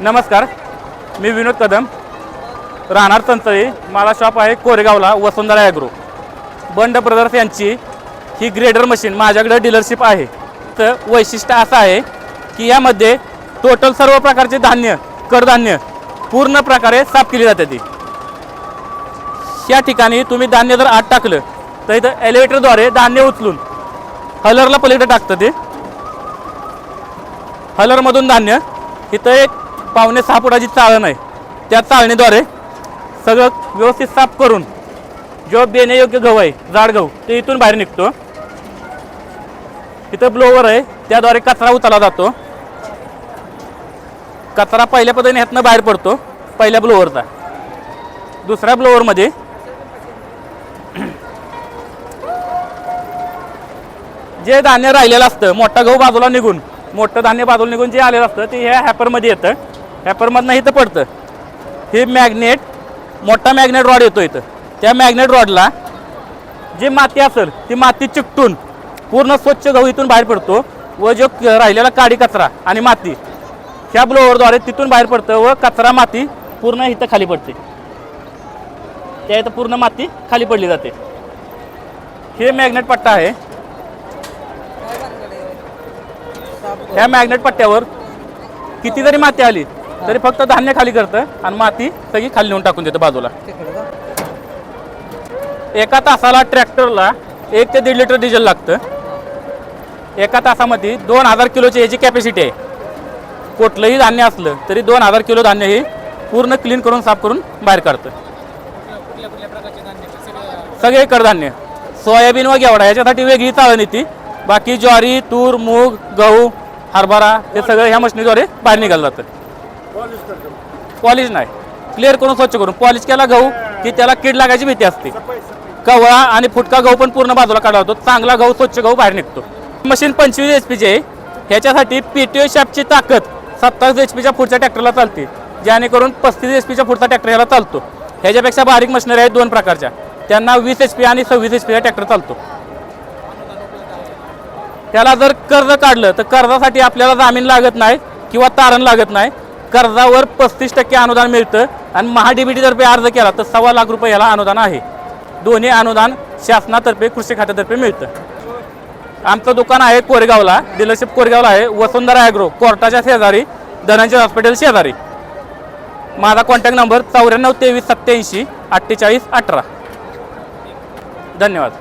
नमस्कार, मी विनोद कदम, राहणार तंतळी. मला शॉप आहे कोरेगावला, वसुंधरा ॲग्रो. बंड ब्रदर्स यांची ही ग्रेडर मशीन माझ्याकडे डीलरशिप आहे. तर वैशिष्ट्य असं आहे की यामध्ये टोटल सर्व प्रकारचे धान्य, कडधान्य पूर्ण प्रकारे साफ केली जाते. ती या ठिकाणी तुम्ही धान्य जर आत टाकलं तर इथं एलिव्हेटरद्वारे धान्य उचलून हलरला पलीकडे टाकतं. ते हलरमधून धान्य इथं एक 5.5 फुटाची चाळण आहे. त्या चाळणीद्वारे सगळं व्यवस्थित साफ करून जो देण्यायोग्य गहू आहे, जाड गहू, ते इथून बाहेर निघतो. इथं ब्लोवर आहे, त्याद्वारे कचरा उचलला जातो. कचरा पहिल्या पद्धतीने ह्यातनं बाहेर पडतो पहिल्या ब्लोवरचा. दुसऱ्या ब्लोवरमध्ये जे धान्य राहिलेलं असतं, मोठा गहू बाजूला निघून, मोठं धान्य बाजूला निघून जे आलेलं असतं ते ह्या हॅपरमध्ये येतं. हॅपरमधनं इथं पडतं. हे मॅग्नेट, मोठा मॅग्नेट रॉड येतो इथं. त्या मॅग्नेट रॉडला जी माती असेल ती माती चिकटून पूर्ण स्वच्छ गहू इथून बाहेर पडतो. व जो राहिलेला काडी कचरा आणि माती ह्या ब्लोअरद्वारे तिथून बाहेर पडतं व कचरा माती पूर्ण इथं खाली पडते. त्या इथं पूर्ण माती खाली पडली जाते. हे मॅग्नेट पट्टा आहे. ह्या मॅग्नेट पट्ट्यावर किती जरी माती आली तरी फक्त धान्य खाली करतं आणि माती सगळी खाली नेऊन टाकून देतं बाजूला. एका तासाला ट्रॅक्टरला 1 ते 1.5 लिटर डिझेल लागतं. एका तासामध्ये 2000 किलोची याची कॅपॅसिटी आहे. कुठलंही धान्य असलं तरी 2000 किलो धान्य हे पूर्ण क्लीन करून साफ करून बाहेर काढतं. सगळे कडधान्य, सोयाबीन व घेवडा याच्यासाठी वेगळी चाळण येते. बाकी ज्वारी, तूर, मूग, गहू, हरभरा हे सगळं ह्या मशिनीद्वारे बाहेर निघालं जातं. पॉलिश नाही, क्लिअर करून स्वच्छ करून. पॉलिश केला गहू की त्याला कीड लागायची भीती असते. कवळा आणि फुटका गहू पण पूर्ण बाजूला काढला जातो. चांगला गहू, स्वच्छ गहू बाहेर निघतो. मशीन 25 HP आहे. ह्याच्यासाठी PTO शाफ्टची ताकद 27 HP पुढच्या ट्रॅक्टरला चालते, जेणेकरून 35 HP पुढचा ट्रॅक्टर ह्याला चालतो. ह्याच्यापेक्षा बारीक मशिनरी आहेत 2 प्रकारच्या, त्यांना 20 HP आणि 26 HP ट्रॅक्टर चालतो. त्याला जर कर्ज काढलं तर कर्जासाठी आपल्याला जामीन लागत नाही किंवा तारण लागत नाही. कर्जावर 35% अनुदान मिळतं आणि महाडीबीटीतर्फे अर्ज केला तर 1.25 लाख रुपये याला अनुदान आहे. दोन्ही अनुदान शासनातर्फे, कृषी खात्यातर्फे मिळतं. आमचं दुकान आहे कोरेगावला, डीलरशिप कोरेगावला आहे, वसुंधरा ॲग्रो, कोर्टाच्या शेजारी, धनंजय हॉस्पिटल शेजारी. माझा कॉन्टॅक्ट नंबर 94 23 87 48 18. धन्यवाद.